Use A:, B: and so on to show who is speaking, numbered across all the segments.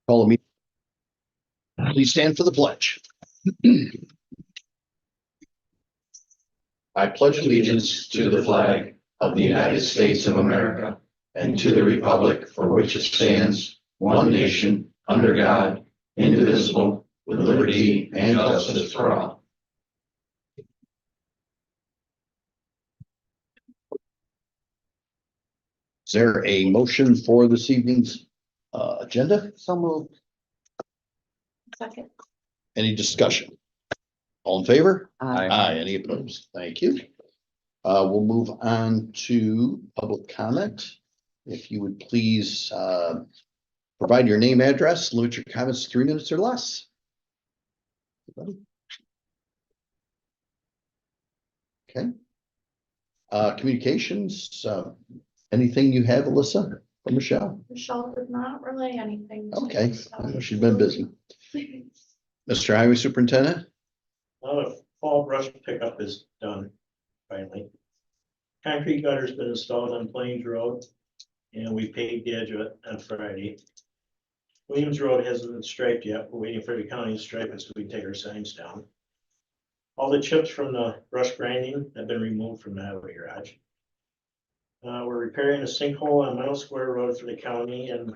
A: Call the meeting. Please stand for the pledge. I pledge allegiance to the flag of the United States of America and to the republic for which it stands, one nation, under God, indivisible, with liberty and justice for all. Is there a motion for this evening's agenda?
B: So moved.
C: Second.
A: Any discussion? All in favor?
B: Aye.
A: Aye. Any opposed? Thank you. We'll move on to public comment. If you would please provide your name, address, limit your comments to 3 minutes or less. Okay. Communications, anything you have, Alyssa or Michelle?
C: Michelle did not relay anything. to
A: Okay,
C: me, so-
A: I know she's been busy. Mr. Highway Superintendent?
D: The fall brush pickup is done finally. Concrete gutter's been installed on Plains Road and we paved the edge of it on Friday. Williams Road hasn't been striped yet. We're waiting for the county to stripe it so we can take our signs down. All the chips from the brush grinding have been removed from the highway garage. We're repairing a sinkhole on Middle Square Road for the county and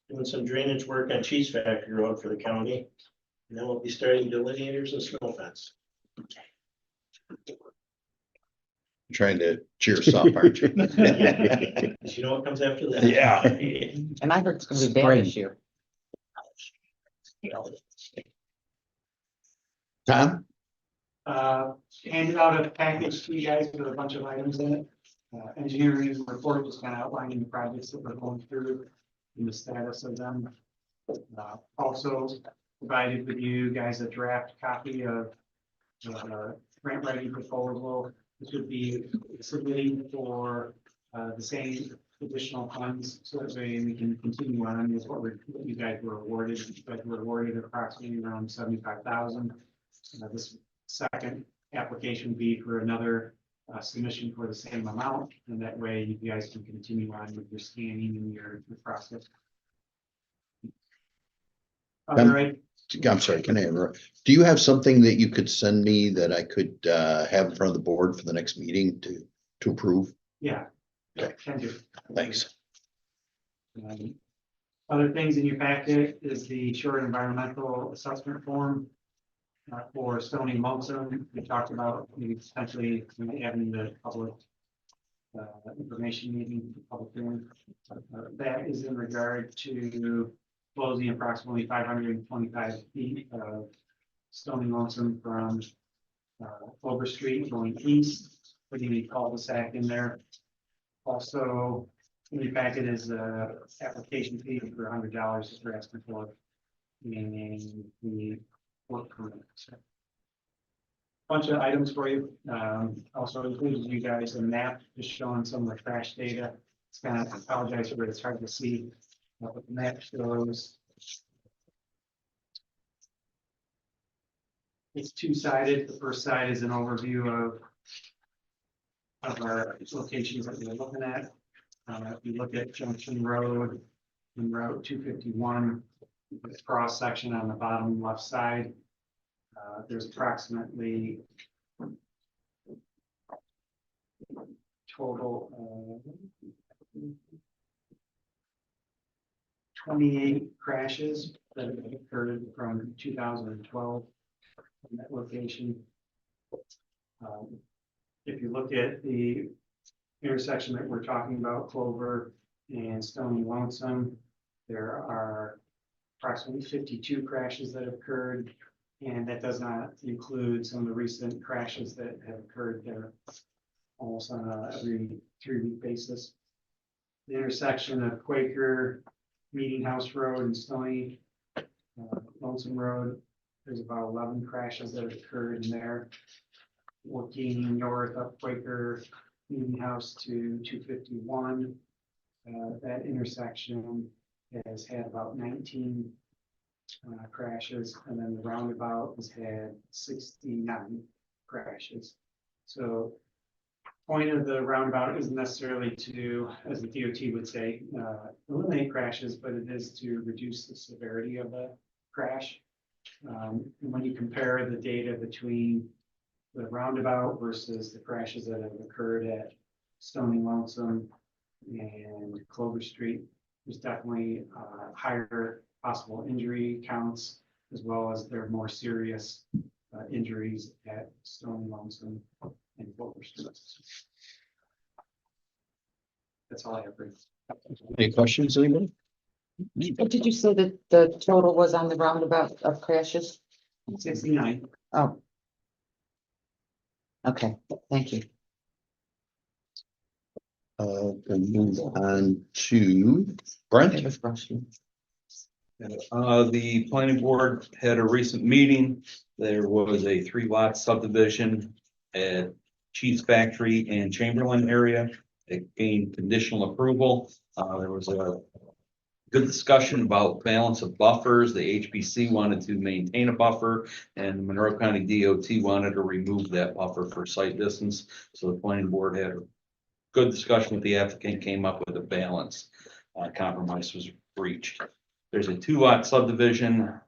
D: doing some drainage work on Cheese Factory Road for the county. And then we'll be starting delineators and snow fence.
A: Trying to cheer us up, aren't you?
D: You know what comes after that?
A: Yeah.
B: And I heard it's gonna be bad this year.
A: Tom?
E: Handed out a package to you guys with a bunch of items in it. Engineering report just kind of outlining the projects that we're going through and the status of them. Also provided with you guys a draft copy of grant writing proposal. This would be submitting for the same additional funds, so that way we can continue on is what you guys were awarded. You guys were awarded approximately around 75,000. This second application would be for another submission for the same amount, and that way you guys can continue on with your scanning and your process. All right.
A: I'm sorry, can I interrupt? Do you have something that you could send me that I could have in front of the board for the next meeting to approve?
E: Yeah.
A: Okay.
E: Can do.
A: Thanks.
E: Other things in your packet is the short environmental assessment form for Stony Lonesome. We talked about maybe potentially having the public information meeting, public hearing. That is in regard to closing approximately 525 feet of Stony Lonesome from Clover Street going east, putting a cul-de-sac in there. Also, in your packet is a application fee for $100 that we're asking for, and the work permit. So, bunch of items for you. Also includes you guys a map just showing some of the crash data. It's kind of, I apologize for it, it's hard to see. But the map shows it's two-sided. The first side is an overview of our locations that we're looking at. If you look at Junction Road and Route 251, this cross section on the bottom left side, there's approximately total 28 crashes that have occurred from 2012 in that location. If you look at the intersection that we're talking about, Clover and Stony Lonesome, there are approximately 52 crashes that have occurred, and that does not include some of the recent crashes that have occurred there almost on a every 3-week basis. The intersection of Quaker, Meeting House Road, and Stony Lonesome Road, there's about 11 crashes that have occurred in there. Working north up Quaker Meeting House to 251, That intersection has had about 19 crashes, and then the roundabout has had 69 crashes. So point of the roundabout isn't necessarily to, as the DOT would say, eliminate crashes, but it is to reduce the severity of the crash. And when you compare the data between the roundabout versus the crashes that have occurred at Stony Lonesome and Clover Street, there's definitely higher possible injury counts, as well as there are more serious injuries at Stony Lonesome and Clover Street. That's all I have. For
A: Any questions, anybody?
B: What did you say that the total was on the roundabout of crashes?
E: 69.
B: Oh. Okay, thank you.
A: And move on to Brent.
B: It was Russian.
F: The planning board had a recent meeting. There was a 3-lot subdivision at Cheese Factory and Chamberlain area. It gained conditional approval. There was a good discussion about balance of buffers. The HBC wanted to maintain a buffer, and Monroe County DOT wanted to remove that buffer for site distance. So the planning board had a good discussion with the applicant, came up with a balance. Compromise was reached. There's a 2-lot subdivision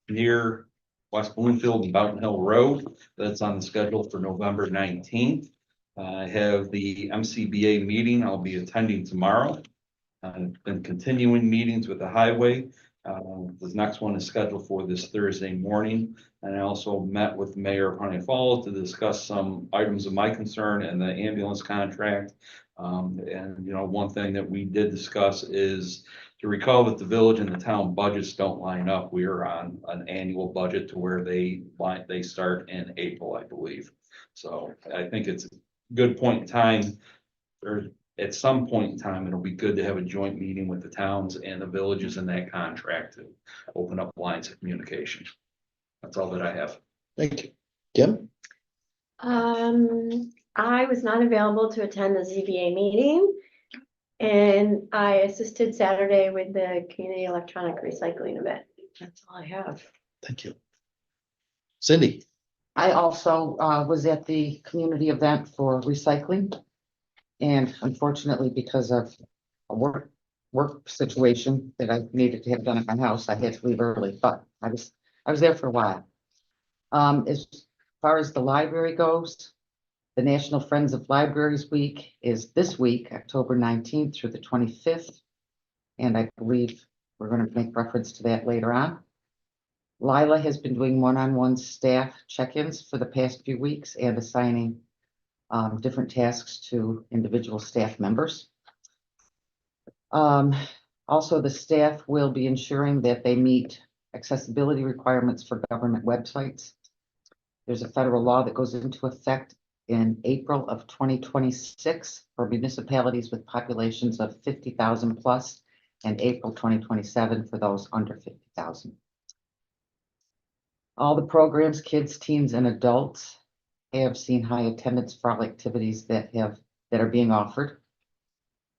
F: near West Bloomfield and Mountain Hill Road that's on the schedule for November 19th. I have the MCBA meeting I'll be attending tomorrow. I've been continuing meetings with the highway. The next one is scheduled for this Thursday morning. And I also met with Mayor of Honey Falls to discuss some items of my concern and the ambulance contract. And you know, one thing that we did discuss is to recall that the village and the town budgets don't line up. We are on an annual budget to where they start in April, I believe. So I think it's a good point in time, or at some point in time, it'll be good to have a joint meeting with the towns and the villages in that contract to open up lines of communication. That's all that I have.
A: Thank you. Kim?
G: I was not available to attend the ZBA meeting. And I assisted Saturday with the community electronic recycling event. That's all I have.
A: Thank you. Cindy?
B: I also was at the community event for recycling. And unfortunately, because of a work situation that I needed to have done at my house, I had to leave early, but I was there for a while. As far as the library goes, the National Friends of Libraries Week is this week, October 19th through the 25th. And I believe we're going to make reference to that later on. Lila has been doing one-on-one staff check-ins for the past few weeks and assigning different tasks to individual staff members. Also, the staff will be ensuring that they meet accessibility requirements for government websites. There's a federal law that goes into effect in April of 2026 for municipalities with populations of 50,000 plus, and April 2027 for those under 50,000. All the programs, kids, teens, and adults, have seen high attendance for all activities that are being offered.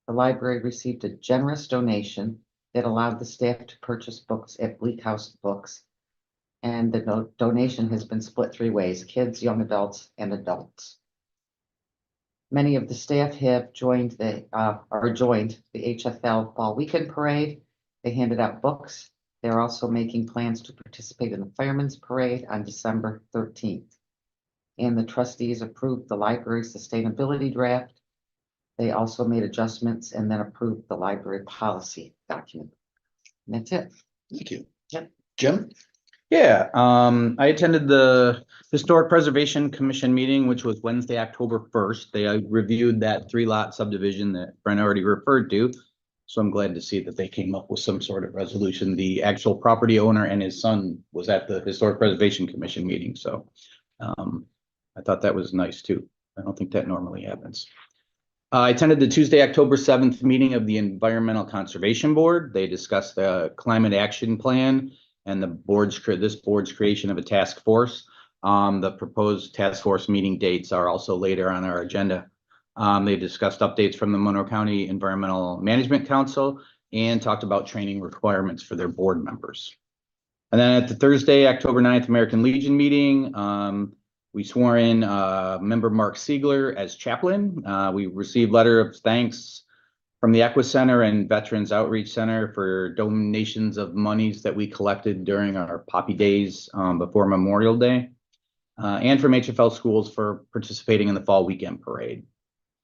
B: The library received a generous donation that allowed the staff to purchase books at Bleak House Books. And the donation has been split 3 ways: kids, young adults, and adults. Many of the staff have joined the HFL Fall Weekend Parade. They handed out books. They're also making plans to participate in the Fireman's Parade on December 13th. And the trustees approved the library sustainability draft. They also made adjustments and then approved the library policy document. And that's it.
A: Thank you.
B: Yep.
A: Jim?
H: Yeah, I attended the Historic Preservation Commission meeting, which was Wednesday, October 1st. They reviewed that 3-lot subdivision that Brent already referred to. So I'm glad to see that they came up with some sort of resolution. The actual property owner and his son was at the Historic Preservation Commission meeting. So I thought that was nice too. I don't think that normally happens. I attended the Tuesday, October 7th meeting of the Environmental Conservation Board. They discussed the climate action plan and this board's creation of a task force. The proposed task force meeting dates are also later on our agenda. They discussed updates from the Monroe County Environmental Management Council and talked about training requirements for their board members. And then at the Thursday, October 9th, American Legion meeting, we swore in member Mark Siegler as chaplain. We received letter of thanks from the Equa Center and Veterans Outreach Center for donations of monies that we collected during our Poppy Days before Memorial Day, and from HFL Schools for participating in the Fall Weekend Parade.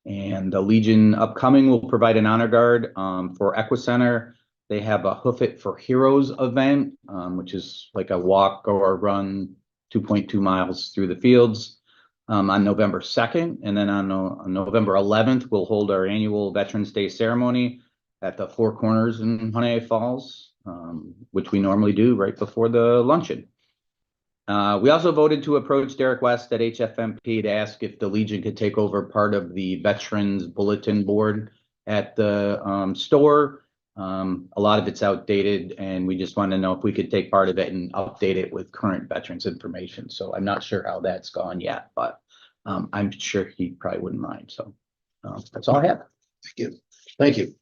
H: And the Legion upcoming will provide an honor guard for Equa Center. They have a Hoof It for Heroes event, which is like a walk or a run 2.2 miles through the fields on November 2nd. And then on November 11th, we'll hold our annual Veterans Day ceremony at the Four Corners in Honeoye Falls, which we normally do right before the luncheon. We also voted to approach Derek West at HFMP to ask if the Legion could take over part of the Veterans Bulletin Board at the store. A lot of it's outdated, and we just want to know if we could take part of it and update it with current veterans information. So I'm not sure how that's gone yet, but I'm sure he probably wouldn't mind. So that's all I have.
A: Thank you.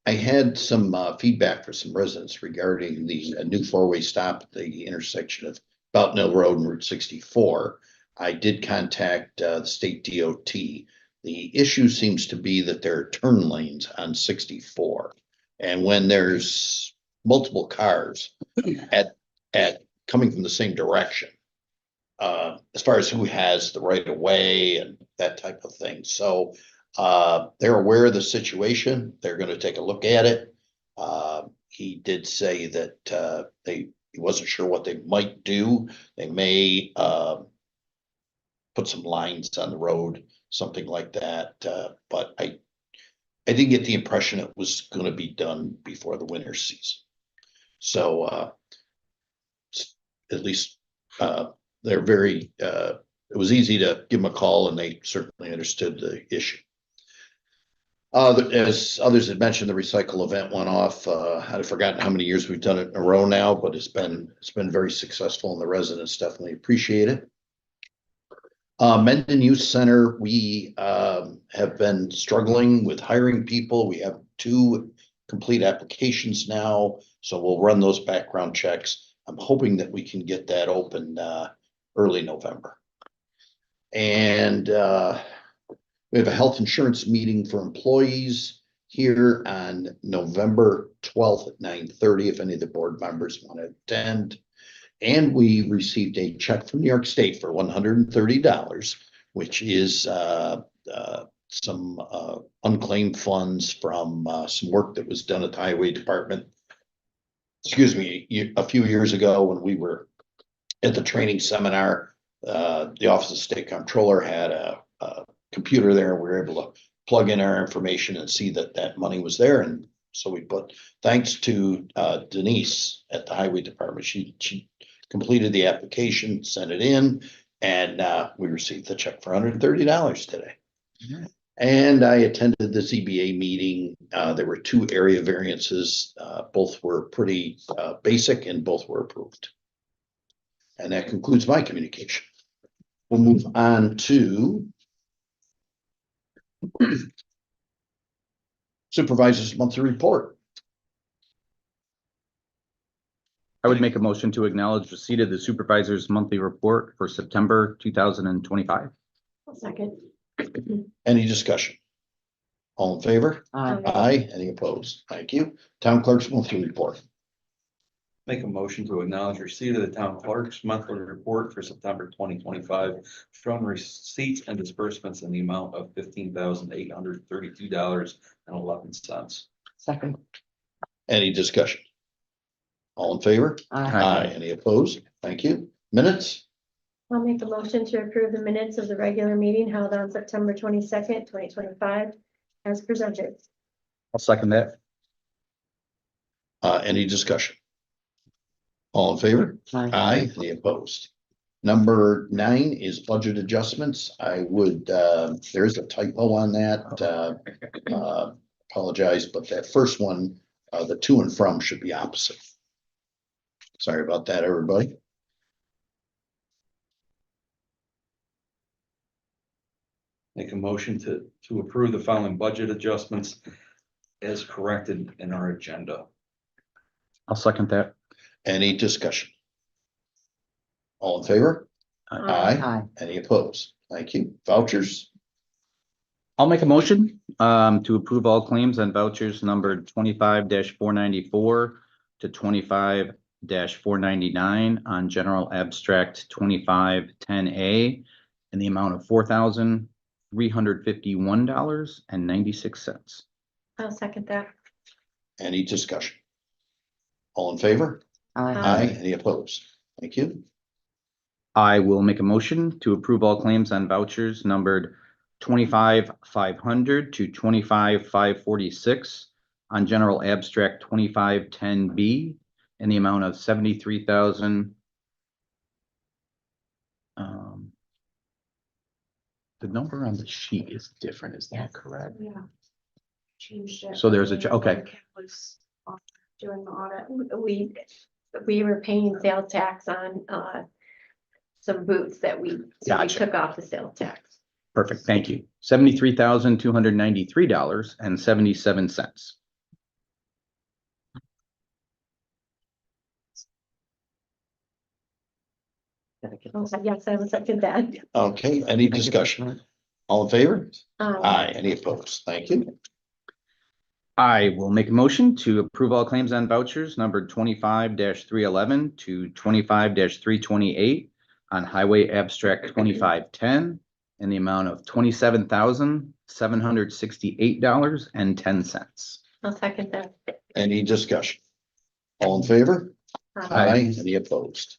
A: I had some feedback for some residents regarding the new four-way stop at the intersection of Belt Mill Road and Route 64. I did contact the state DOT. The issue seems to be that there are turn lanes on 64. And when there's multiple cars at coming from the same direction, as far as who has the right of way and that type of thing. So they're aware of the situation. They're going to take a look at it. He did say that he wasn't sure what they might do. They may put some lines on the road, something like that. But I didn't get the impression it was going to be done before the winter season. So at least they're very, it was easy to give them a call, and they certainly understood the issue. As others had mentioned, the recycle event went off. I'd forgotten how many years we've done it in a row now, but it's been very successful, and the residents definitely appreciate it. Mendon Youth Center, we have been struggling with hiring people. We have 2 complete applications now, so we'll run those background checks. I'm hoping that we can get that open early November. And we have a health insurance meeting for employees here on November 12th at 9:30 if any of the board members want to attend. And we received a check from New York State for $130, which is some unclaimed funds from some work that was done at the Highway Department. Excuse me, a few years ago when we were at the training seminar, the Office of State Comptroller had a computer there. We were able to plug in our information and see that that money was there. And so we put, thanks to Denise at the Highway Department, she completed the application, sent it in, and we received the check for $130 today. Mm-hmm. And I attended the ZBA meeting. There were 2 area variances. Both were pretty basic, and both were approved. And that concludes my communication. We'll move on to Supervisor's monthly report.
H: I would make a motion to acknowledge receipt of the supervisor's monthly report for September 2025.
G: Second.
A: Any discussion? All in favor?
B: Aye.
A: Aye. Any opposed? Thank you. Town clerk's monthly report.
F: Make a motion to acknowledge receipt of the town clerk's monthly report for September 2025, showing receipts and disbursements in the amount of $15,832.11.
B: Second.
A: Any discussion? All in favor?
B: Aye.
A: Any opposed? Thank you. Minutes?
G: I'll make a motion to approve the minutes of the regular meeting held on September 22nd, 2025, as presented.
H: I'll second that.
A: Any discussion? All in favor?
B: Aye.
A: Any opposed? Number 9 is budget adjustments. I would, there is a typo on that. Apologize, but that first one, the to and from should be opposite. Sorry about that, everybody.
F: Make a motion to approve the following budget adjustments as corrected in our agenda.
H: I'll second that.
A: Any discussion? All in favor? Aye.
B: Aye.
A: Any opposed? Thank you. Vouchers,
H: I'll make a motion to approve all claims and vouchers numbered 25-494 to 25-499 on general abstract 2510A in the amount of $4,351.96.
G: I'll second that.
A: any discussion? All in favor?
B: Aye.
G: Aye.
A: Any opposed? Thank you.
H: I will make a motion to approve all claims on vouchers numbered 25-500 to 25-546 on general abstract 2510B in the amount of 73,000. The number on the sheet is different, is that correct?
C: Yeah. Changed it.
H: So there's a ch-
C: when
H: okay.
C: Ken was doing the audit.
G: We were paying sales tax on, some boots that so we
H: Gotcha.
G: took off the sales tax.
H: Perfect, thank you. $73,293.77.
G: Yes, I will second that.
A: Okay, any discussion? All in favor?
G: Aye.
A: Aye. Any opposed? Thank you.
H: I will make a motion to approve all claims on vouchers numbered 25-311 to 25-328 on highway abstract 2510 in the amount of $27,768.10.
G: I'll second that.
A: Any discussion? All in favor?
H: Aye.
A: Any opposed?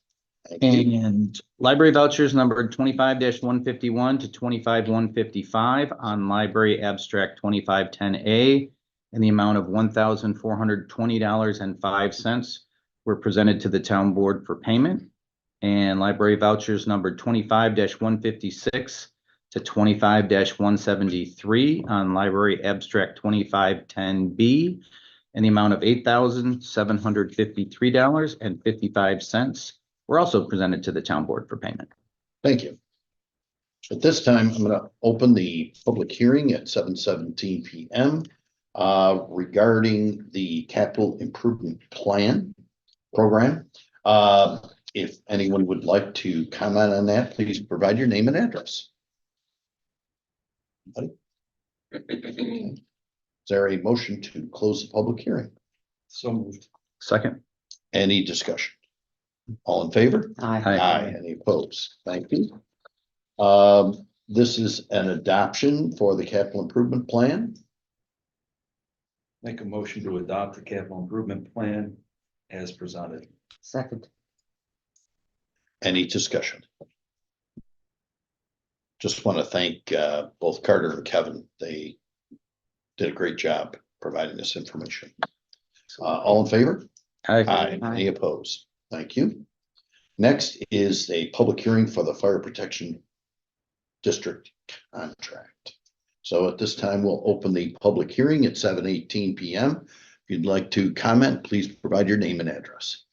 A: Thank you.
H: And library vouchers numbered 25-151 to 25-155 on library abstract 2510A in the amount of $1,420.05 were presented to the town board for payment. And library vouchers numbered 25-156 to 25-173 on library abstract 2510B in the amount of $8,753.55 were also presented to the town board for payment.
A: Thank you. At this time, I'm gonna open the public hearing at 7:17 PM regarding the capital improvement plan program. If anyone would like to comment on that, please provide your name and address. Anybody? Is there a motion to close the public hearing?
F: So moved.
H: Second.
A: Any discussion? All in favor?
B: Aye.
A: Aye. Any opposed? Thank you. This is an adoption for the capital improvement plan.
F: Make a motion to adopt the capital improvement plan as presented.
B: Second.
A: Any discussion? Just want to thank both Carter and Kevin. They did a great job providing this information. All in favor? Aye.
B: Aye.
A: Any opposed? Thank you. Next is a public hearing for the fire protection district contract. So at this time, we'll open the public hearing at 7:18 PM. If you'd like to comment, please provide your name and address.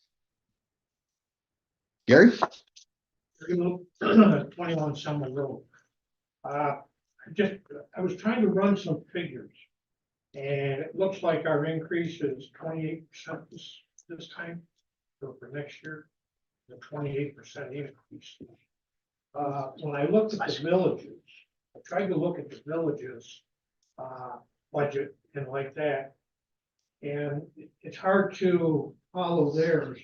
A: Gary?
I: 21 Summer Road. I was trying to run some figures. And it looks like our increase is 28% this time. So for next year, the 28% increase. When I looked at the villages, I tried to look at the villages budget and like that. And it's hard to follow theirs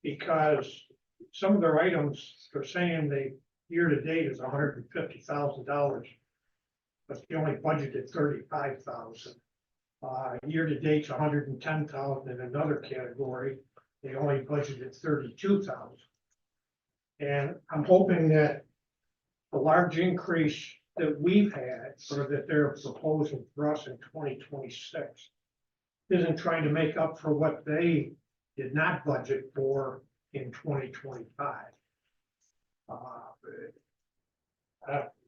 I: because some of their items are saying they year to date is $150,000. But they only budgeted 35,000. Year to date's 110,000 in another category. They only budgeted 32,000. And I'm hoping that the large increase that we've had, or that they're proposing for us in 2026, isn't trying to make up for what they did not budget for in 2025.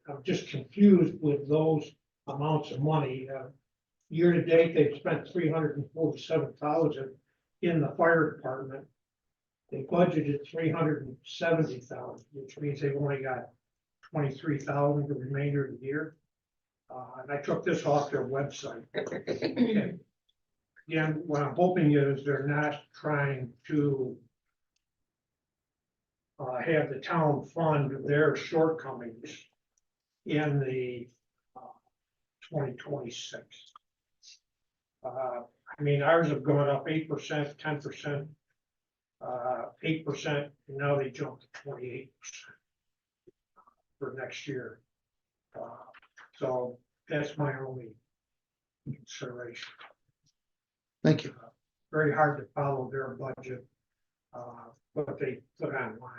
I: I'm just confused with those amounts of money. Year to date, they've spent 347,000 in the fire department. They budgeted 370,000, which means they've only got 23,000 the remainder of the year. And I took this off their website. And again, what I'm hoping is they're not trying to have the town fund their shortcomings in the 2026. I mean, ours have gone up 8%, 10%, 8%, and now they jumped to 28% for next year. So that's my only consideration.
A: Thank you.
I: Very hard to follow their budget, what they put online.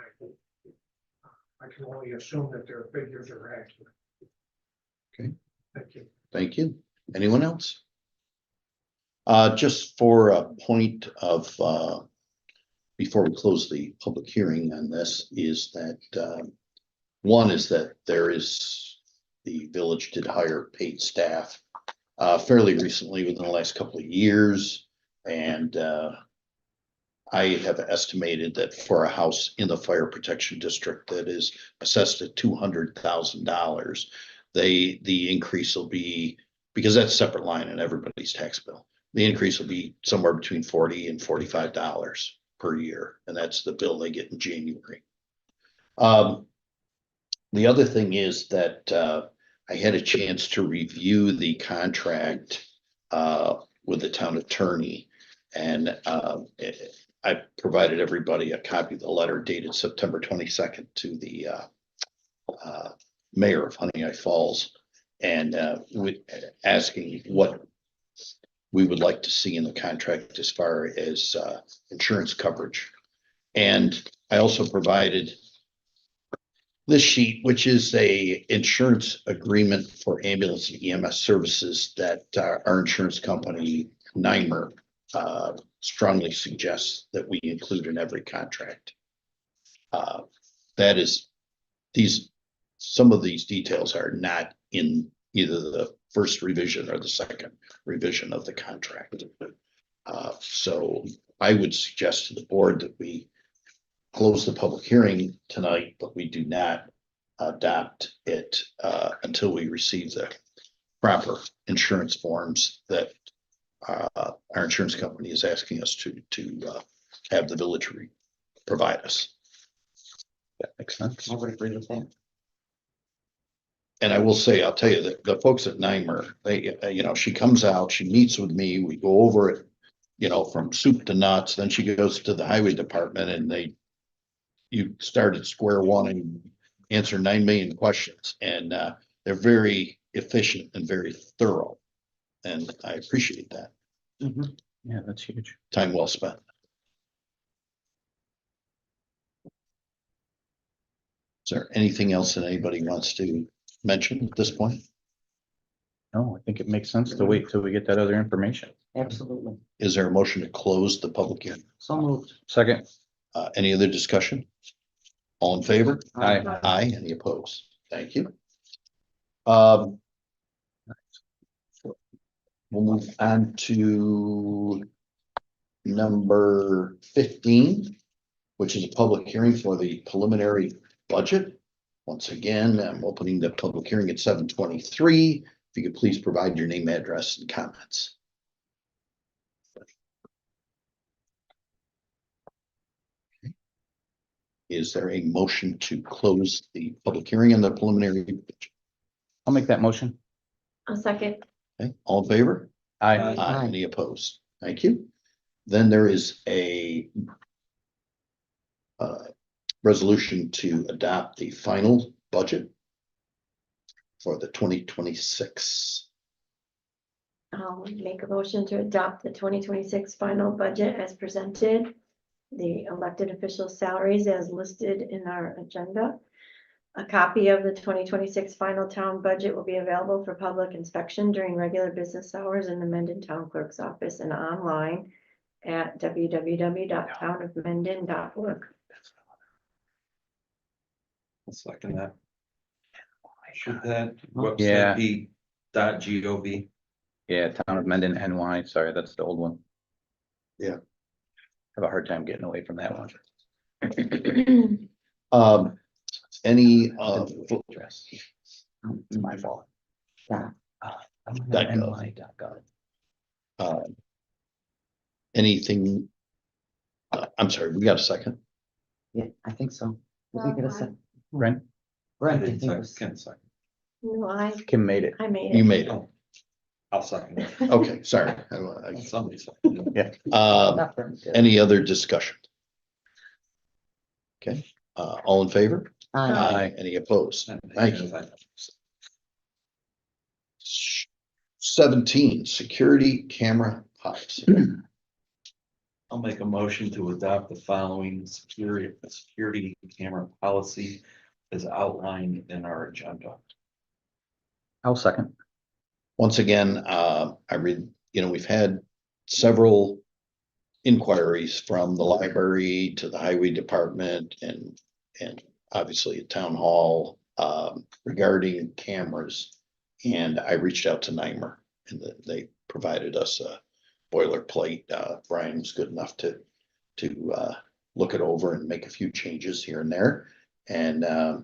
I: I can only assume that their figures are accurate.
A: Okay.
I: Thank you.
A: Thank you. Anyone else? Just for a point of, before we close the public hearing on this, is that, one is that the village did hire paid staff fairly recently within the last couple of years. And I have estimated that for a house in the fire protection district that is assessed at $200,000, the increase will be, because that's a separate line in everybody's tax bill. The increase will be somewhere between $40 and $45 per year, and that's the bill they get in January. The other thing is that I had a chance to review the contract with the town attorney, and I provided everybody a copy of the letter dated September 22nd to the mayor of Honey Eye Falls, and asking what we would like to see in the contract as far as insurance coverage. And I also provided this sheet, which is a insurance agreement for ambulance and EMS services that our insurance company, NYMER, strongly suggests that we include in every contract. That is, some of these details are not in either the first revision or the second revision of the contract. So I would suggest to the board that we close the public hearing tonight, but we do not adopt it until we receive the proper insurance forms that our insurance company is asking us to have the village provide us.
H: That makes sense.
B: I would agree with that.
A: And I will say, I'll tell you that the folks at NYMER, they, she comes out, she meets with me, we go over it, from soup to nuts, then she goes to the highway department and you start at square one and answer 9 million questions, and they're very efficient and very thorough. And I appreciate that.
H: Yeah, that's huge.
A: Time well spent. Is there anything else that anybody wants to mention at this point?
H: No, I think it makes sense to wait till we get that other information.
B: Absolutely.
A: Is there a motion to close the public hearing?
B: So moved.
H: Second.
A: Any other discussion? All in favor?
H: Aye.
A: Aye. Any opposed? Thank you. We'll move on to number 15, which is a public hearing for the preliminary budget. Once again, I'm opening the public hearing at 7:23. If you could please provide your name, address, and comments. Okay. Is there a motion to close the public hearing on the preliminary budget?
H: I'll make that motion.
G: A second.
A: Okay, all in favor?
H: Aye.
B: Aye.
A: Any opposed? Thank you. Then there is a resolution to adopt the final budget for the 2026.
G: I'll make a motion to adopt the 2026 final budget as presented. The elected official salaries as listed in our agenda. A copy of the 2026 final town budget will be available for public inspection during regular business hours in the Mendon Town Clerk's office and online at www.townofmendon.org.
F: I'll second that. Should that
H: Yeah.
F: website be .gov?
H: Yeah, Town of Mendon, NY. Sorry, that's the old one.
A: Yeah.
H: Have a hard time getting away from that one.
A: Any,
H: Address. It's my fault.
B: Yeah.
H: NY.gov.
A: anything? I'm sorry, we got a second?
B: Yeah, I think so. Did we get a second?
H: Brent,
B: Brent, I
F: Ken
B: think was.
F: second.
G: No, I
H: Kim made it.
G: made
A: You
G: it.
A: made it.
F: I'll second it.
A: Okay, sorry.
F: Somebody seconded it.
A: Uh,
B: Not Brent, did.
A: any other discussion? Okay, all in favor?
B: Aye.
A: Any opposed? Thank you.
F: Thank
A: 17, security camera policy.
F: I'll make a motion to adopt the following security camera policy as outlined in our agenda.
H: I'll second.
A: Once again, I read, we've had several inquiries from the library to the highway department and obviously at town hall, regarding cameras. And I reached out to Nymer and they provided us a boilerplate. Brian was good enough to look it over and make a few changes here and there. And I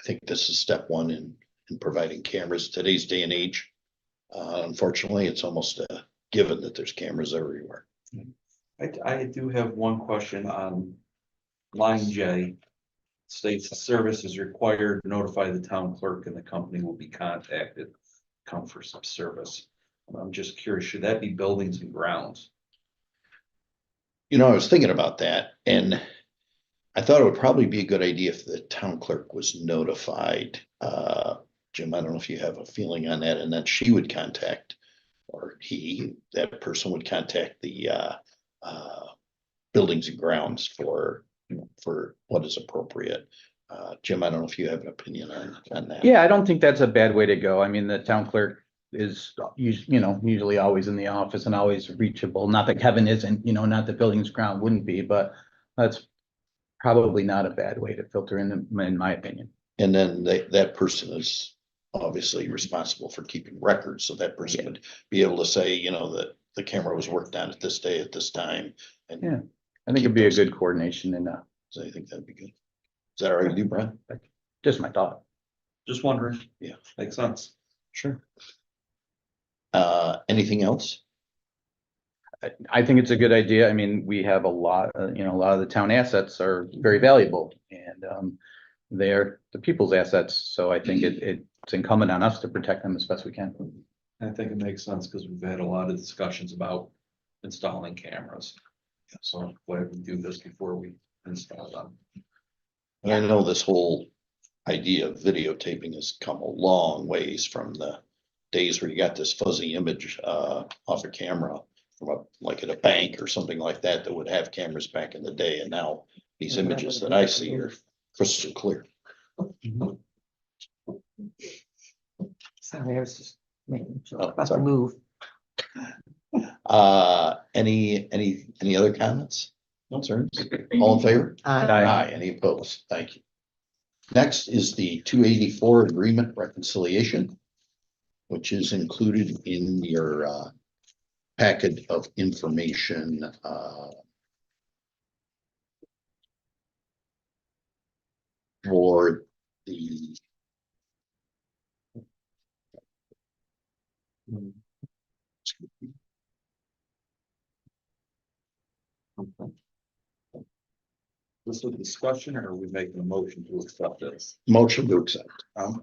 A: think this is step one in providing cameras today's day and age. Unfortunately, it's almost a given that there's cameras everywhere.
F: I do have one question on line J. States the service is required to notify the town clerk and the company will be contacted, come for some service. I'm just curious, should that be buildings and grounds?
A: I was thinking about that and I thought it would probably be a good idea if the town clerk was notified. Jim, I don't know if you have a feeling on that, and then she would contact, or that person would contact the buildings and grounds for what is appropriate. Jim, I don't know if you have an opinion on that.
H: Yeah, I don't think that's a bad way to go. I mean, the town clerk is usually always in the office and always reachable. Not that Kevin isn't, not that buildings ground wouldn't be, but that's probably not a bad way to filter in my opinion.
A: And then that person is obviously responsible for keeping records, so that person would be able to say, that the camera was worked on at this day at this time. And
H: Yeah. I think it'd be a good coordination and
A: so I think that'd be good. Is that all right with you, Brent?
H: just my thought.
F: Just wondering.
A: Yeah.
F: Makes sense.
A: Sure. Anything else?
H: I think it's a good idea. I mean, we have a lot of the town assets are very valuable and they're the people's assets. So I think it's incumbent on us to protect them as best we can.
F: I think it makes sense because we've had a lot of discussions about installing cameras. So why don't we do this before we install them?
A: And I know this whole idea of videotaping has come a long ways from the days where you got this fuzzy image off a camera from like at a bank or something like that would have cameras back in the day. And now these images that I see are crystal clear.
B: Sorry, I was just making sure
A: Oh,
B: about the
A: sorry.
B: move.
A: Any other comments? Concerns? All in favor? Aye. Any opposed? Thank you. Next is the 284 agreement reconciliation, which is included in your packet of information. For the
F: This is a discussion or are we making a motion to accept this?
A: motion to accept.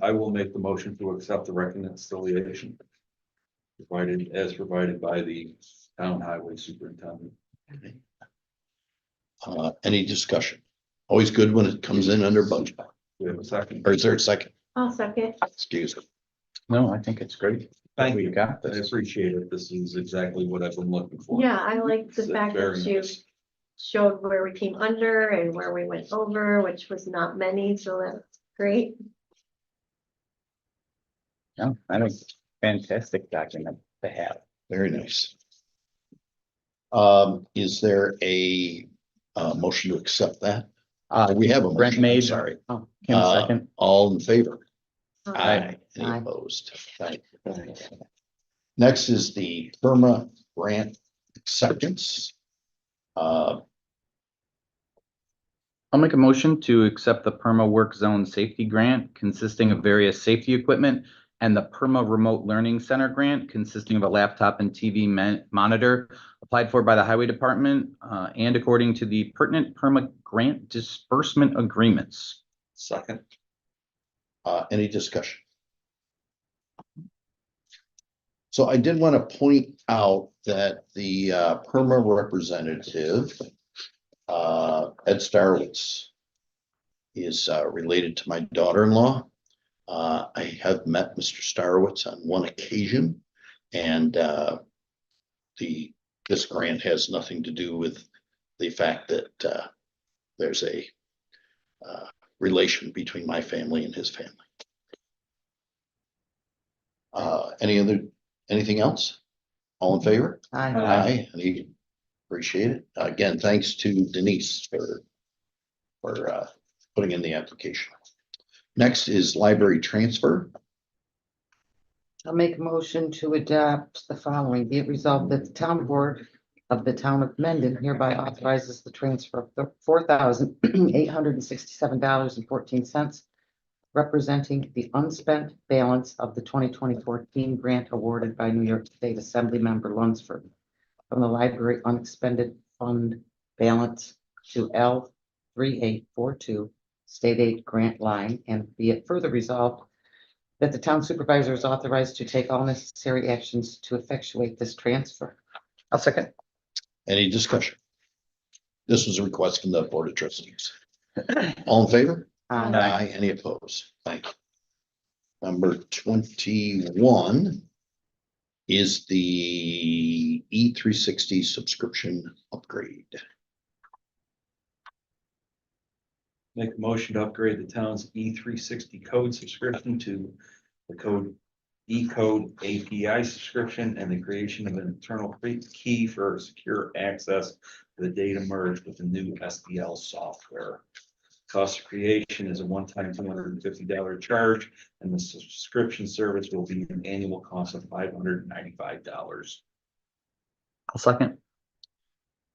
F: I will make the motion to accept the reconciliation. Provided by the town highway superintendent.
A: Any discussion? Always good when it comes in under budget.
F: We have a second.
A: Or is there a second?
G: I'll second.
A: Excuse me.
H: No, I think it's great.
F: Thank
H: We
F: you.
H: got
F: I
H: this.
F: appreciate it. This is exactly what I've been looking for.
G: Yeah, I like the
F: It's
G: fact
F: very
G: that you
F: nice.
G: showed where we came under and where we went over, which was not many, so that's great.
H: No, I think it's a fantastic document to have.
A: Very nice. Is there a motion to accept that? We have a
H: Brent
A: motion, I'm
H: made.
A: sorry.
H: Oh, Kim second.
A: All in favor?
G: Aye.
A: Any
B: Aye.
A: opposed? Thank you. Next is the PERMA grant acceptance.
H: I'll make a motion to accept the Perma Work Zone Safety Grant consisting of various safety equipment and the Perma Remote Learning Center Grant consisting of a laptop and TV monitor applied for by the Highway Department and according to the pertinent Perma grant disbursement agreements.
F: Second.
A: Any discussion? So I did want to point out that the PERMA representative, Ed Starwitz, is related to my daughter-in-law. I have met Mr. Starwitz on one occasion, and this grant has nothing to do with the fact that there's a relation between my family and his family. Anything else? All in favor?
B: Aye.
A: Aye. Any appreciate it. Again, thanks to Denise for putting in the application. Next is library transfer.
B: I'll make a motion to adopt the following. Be it resolved that the town board of the town of Mendon hereby authorizes the transfer of $4,867.14 representing the unspent balance of the 2024 team grant awarded by New York State Assembly Member Lunsford from the library unexpended fund balance to L3842 State Aid Grant Line, and be it further resolved that the town supervisor is authorized to take all necessary actions to effectuate this transfer.
H: I'll second.
A: Any discussion? This was a request from the Board of Trustees. All in favor? Aye. Any opposed? Thank you. Number 21 is the E360 subscription upgrade.
F: Make a motion to upgrade the town's E360 code subscription to the code E-code API subscription and the creation of an internal key for secure access to the data merged with the new SDL software. Cost of creation is a one-time $250 charge, and the subscription service will be an annual cost of $595.
H: I'll second.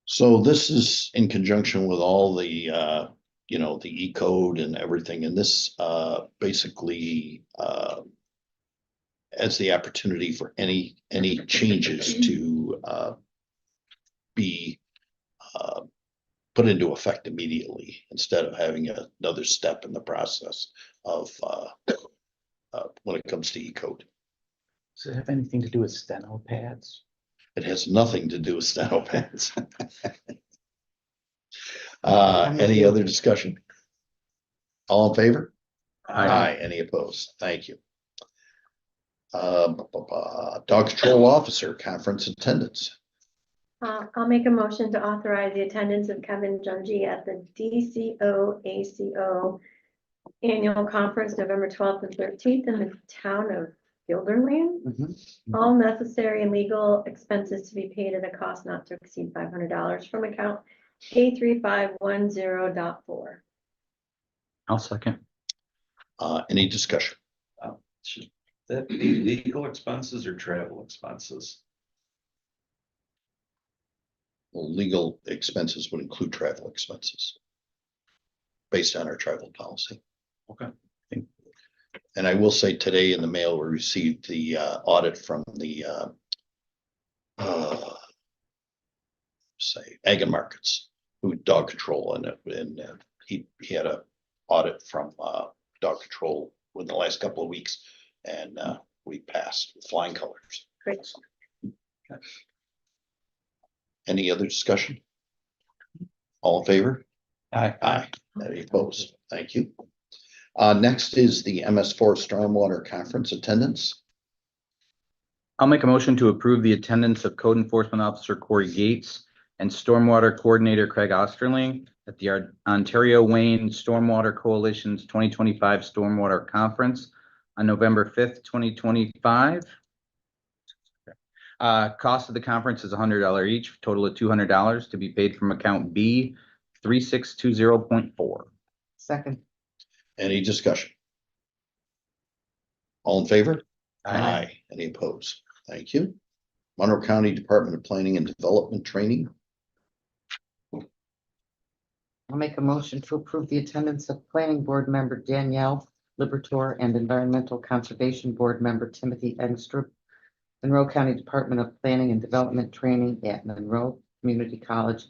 A: So this is in conjunction with all the, the E-code and everything, and this basically has the opportunity for any changes to be put into effect immediately instead of having another step in the process of when it comes to E-code.
H: Does it have anything to do with steno pads?
A: It has nothing to do with steno pads. Any other discussion? All in favor? Aye. Any opposed? Thank you. Dog control officer conference attendance.
G: I'll make a motion to authorize the attendance of Kevin Jungi at the DCO ACO annual conference, November 12th and 13th in the town of Guilderland. All necessary and legal expenses to be paid at a cost not to exceed $500 from account A3510.4.
H: I'll second.
A: Any discussion?
F: Should that be legal expenses or travel expenses?
A: Well, legal expenses would include travel expenses based on our travel policy.
F: Okay.
A: And I will say today in the mail, we received the audit from the Ag and Markets, who dog control, and he had a audit from dog control within the last couple of weeks, and we passed with flying colors.
G: Great.
A: Okay. Any other discussion? All in favor?
H: Aye.
A: Aye. Any opposed? Thank you. Next is the MS4 Stormwater Conference attendance.
H: I'll make a motion to approve the attendance of Code Enforcement Officer Corey Gates and Stormwater Coordinator Craig Osterling at the Ontario Wayne Stormwater Coalition's 2025 Stormwater Conference on November 5th, 2025. Cost of the conference is $100 each, total of $200 to be paid from account B 3620.4.
B: Second.
A: Any discussion? All in favor?
B: Aye.
A: Any opposed? Thank you. Monroe County Department of Planning and Development Training.
B: I'll make a motion to approve the attendance of planning board member Danielle Libertor and environmental conservation board member Timothy Engstrup, Monroe County Department of Planning and Development Training at Monroe Community College,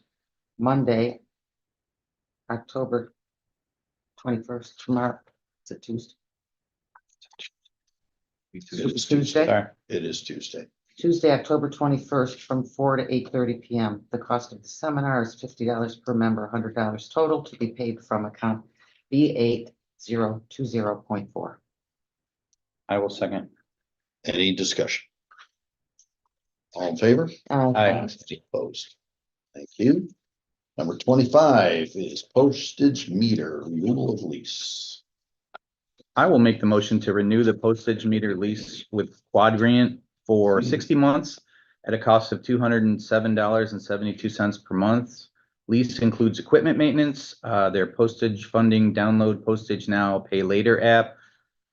B: Monday, October 21st, tomorrow. It's a Tuesday.
A: It's
B: Tuesday?
H: Sorry.
A: It is Tuesday.
B: Tuesday, October 21st, from 4 to 8:30 PM. The cost of the seminar is $50 per member, $100 total, to be paid from account B8020.4.
H: I will second.
A: Any discussion? All in favor?
H: Aye.
A: Any opposed? Thank you. Number 25 is postage meter renewal of lease.
H: I will make the motion to renew the postage meter lease with Quadrant for 60 months at a cost of $207.72 per month. Lease includes equipment maintenance, their postage funding, download postage now, pay later app,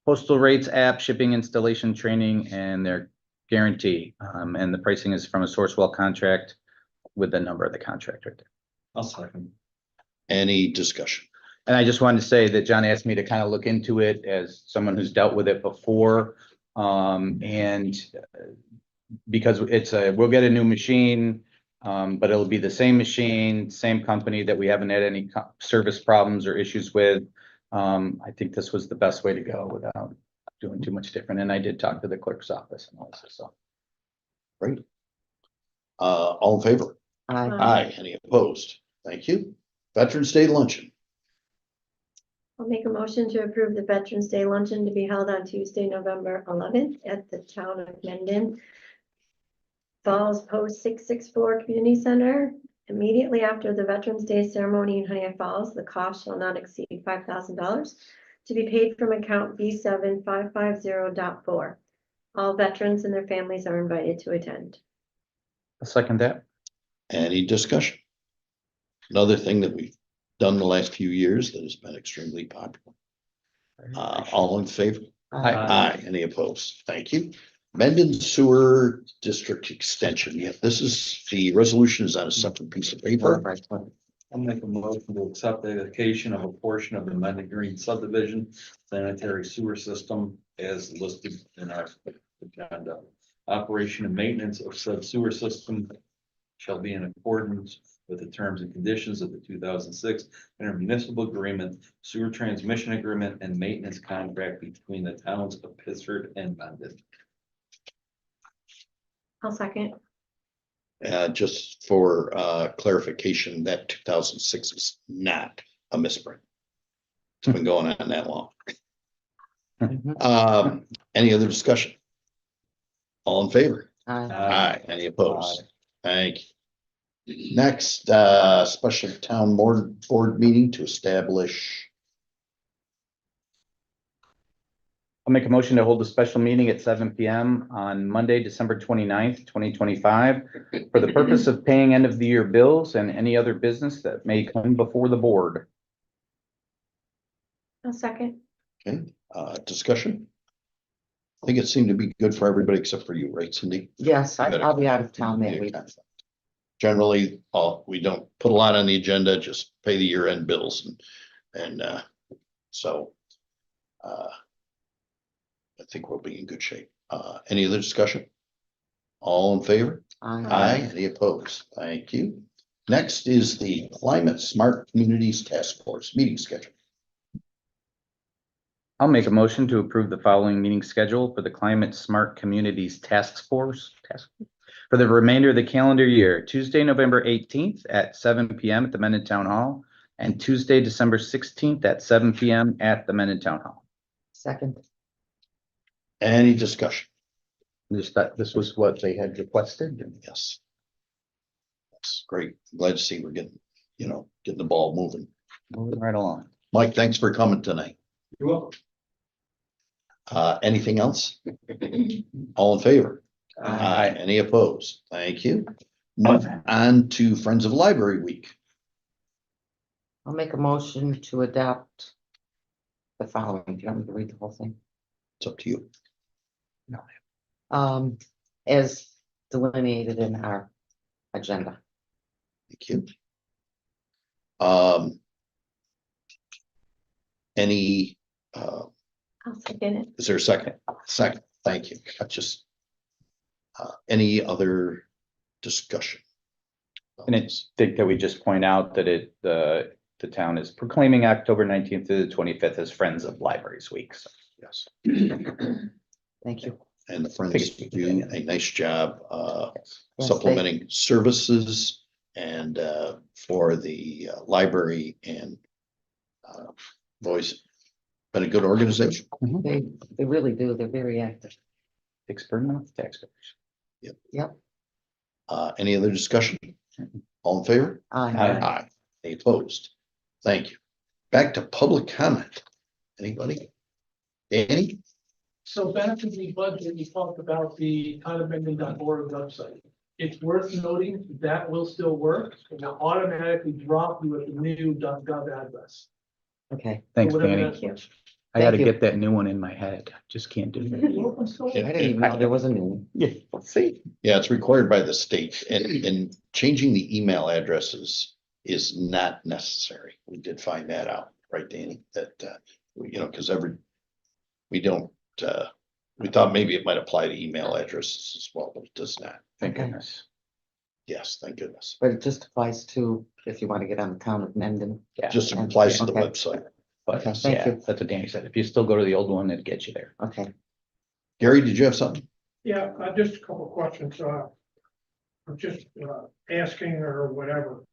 H: postal rates app, shipping installation training, and their guarantee. And the pricing is from a Sourcewell contract with the number of the contract right there.
F: I'll second.
A: Any discussion?
H: And I just wanted to say that John asked me to kind of look into it as someone who's dealt with it before. Because we'll get a new machine, but it'll be the same machine, same company that we haven't had any service problems or issues with. I think this was the best way to go without doing too much different. And I did talk to the clerk's office and all this, so.
A: Great. All in favor?
B: Aye.
A: Aye. Any opposed? Thank you. Veterans Day luncheon.
G: I'll make a motion to approve the Veterans Day luncheon to be held on Tuesday, November 11th at the town of Mendon Falls Post 664 Community Center. Immediately after the Veterans Day ceremony in Honey Falls, the cost shall not exceed $5,000 to be paid from account B7550.4. All veterans and their families are invited to attend.
H: I'll second that.
A: Any discussion? Another thing that we've done the last few years that has been extremely popular. All in favor?
B: Aye.
A: Aye. Any opposed? Thank you. Mendon Sewer District Extension. Yeah, this is, the resolution is on a separate piece of paper.
F: I'll make a motion to accept the allocation of a portion of the Mendon Green subdivision sanitary sewer system as listed in our agenda. Operation and maintenance of said sewer system shall be in accordance with the terms and conditions of the 2006 intermunicipal agreement, sewer transmission agreement, and maintenance contract between the towns of Pittsford and Mendon.
G: I'll second.
A: Just for clarification, that 2006 is not a misprint. It's been going on that long. Any other discussion? All in favor?
B: Aye.
A: Aye. Any opposed? Thank you. Next, special town board meeting to establish.
H: I'll make a motion to hold a special meeting at 7 PM on Monday, December 29th, 2025, for the purpose of paying end of the year bills and any other business that may come before the board.
G: I'll second.
A: Okay, discussion. I think it seemed to be good for everybody except for you, right, Cindy?
B: Yes, I'll be out of town that week.
A: Generally, we don't put a lot on the agenda, just pay the year-end bills and so I think we'll be in good shape. Any other discussion? All in favor? Aye. Any opposed? Thank you. Next is the Climate Smart Communities Task Force meeting schedule.
H: I'll make a motion to approve the following meeting schedule for the Climate Smart Communities Task Force for the remainder of the calendar year, Tuesday, November 18th at 7 PM at the Mendon Town Hall, and Tuesday, December 16th at 7 PM at the Mendon Town Hall.
B: Second.
A: Any discussion?
H: Just that this was what they had requested.
A: Yes. That's great. Glad to see we're getting the ball moving.
H: Moving right along.
A: Mike, thanks for coming tonight.
D: You're welcome.
A: Anything else? All in favor?
H: Aye.
A: Any opposed? Thank you. Move on to Friends of Library Week.
B: I'll make a motion to adopt the following. Do you want me to read the whole thing?
A: It's up to you.
B: As delineated in our agenda.
A: Thank you. Any,
G: I'll second it.
A: is there a second? Second, thank you. I just, any other discussion?
H: And it's, think that we just point out that the town is proclaiming October 19th to the 25th as Friends of Libraries Week. So,
A: Yes,
B: Thank you.
A: and the Friends do a nice job,
B: Yes, they-
A: supplementing services and, for the library and, voice. Been a good organization.
B: They really do. They're very active.
H: Takes burden off taxpayers.
A: Any other discussion? All in favor?
B: Aye.
A: Aye. Any opposed? Thank you. Back to public comment. Anybody? Danny?
I: So back to the budget, you talked about the condominium.org website. It's worth noting that will still work. It will automatically drop you at the new .gov address.
B: Okay.
H: Thanks,
I: So whatever
H: Danny.
I: that-
G: Thank you.
H: I gotta
B: Thank you.
H: get that new one in my head. Just can't do that.
B: I didn't even know there was a new one.
H: Yeah, let's see.
A: Yeah, it's required by the state and changing the email addresses is not necessary. We did find that out, right, Danny? That, because we don't, we thought maybe it might apply to email addresses as well, but it does not.
H: Thank
B: Okay.
H: goodness.
A: Yes, thank goodness.
B: But it just applies to if you want to get on the town of Mendon.
H: Yeah,
A: Just applies to the
B: Okay.
A: website.
H: but
B: Okay, thank
H: yeah,
B: you.
H: that's what Danny said. If you still go to the old one, it gets you there.
B: Okay.
A: Gary, did you have something?
I: Yeah, just a couple of questions. I'm just asking or whatever.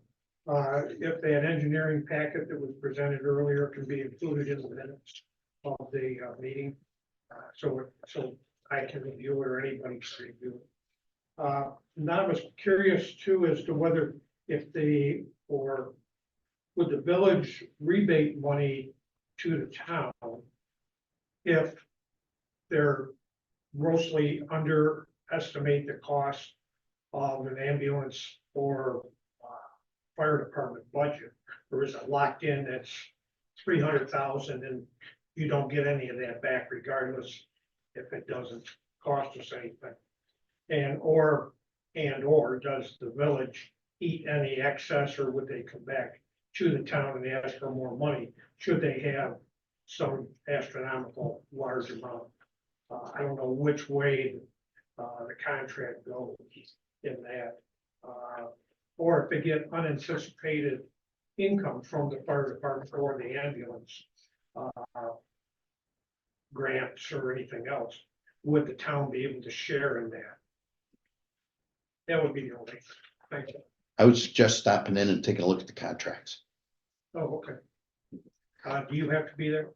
I: If that engineering packet that was presented earlier can be included in the minutes of the meeting. So I can review it or anybody can review it. Now I was curious too as to whether would the village rebate money to the town if they're grossly underestimate the cost of an ambulance or fire department budget, or is it locked in? It's 300,000 and you don't get any of that back regardless if it doesn't cost us anything. And/or does the village eat any excess, or would they come back to the town and ask for more money should they have some astronomical large amount? I don't know which way the contract goes in that. Or if they get unanticipated income from the fire department or the ambulance grants or anything else, would the town be able to share in that? That would be the only thing. Thank you.
A: I would suggest stopping in and taking a look at the contracts.
I: Oh, okay. Do you have to be there?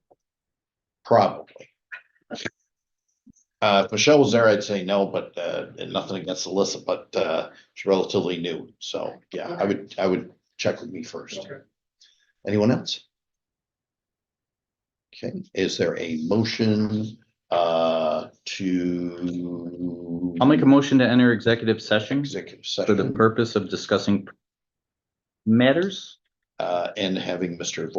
A: Probably. If Michelle was there, I'd say no, but, and nothing against Alyssa, but, she's relatively new. So, yeah, I would check with me first.
I: Okay.
A: Anyone else? Okay, is there a motion, to?
H: I'll make a motion to enter executive session
A: Executive
H: for the
A: session,
H: purpose of discussing matters.
A: and having Mr.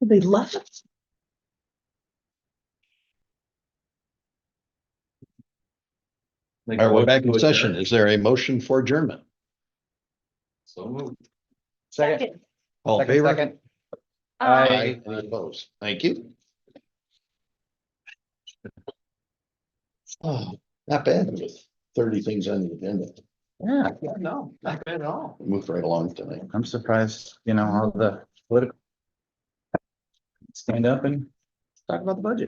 B: They left.
F: Like,
A: All right, we're back in
F: what-
A: session. Is there a motion for adjournment?
F: So moved.
B: Second.
A: All in
B: Second,
A: favor?
B: second.
A: Aye. Any opposed? Thank you. Oh, not bad with 30 things on the agenda.
B: Yeah, no, not bad at all.
A: Moved right along tonight.
H: I'm surprised, you know, all the political. Stand up and talk about the budget.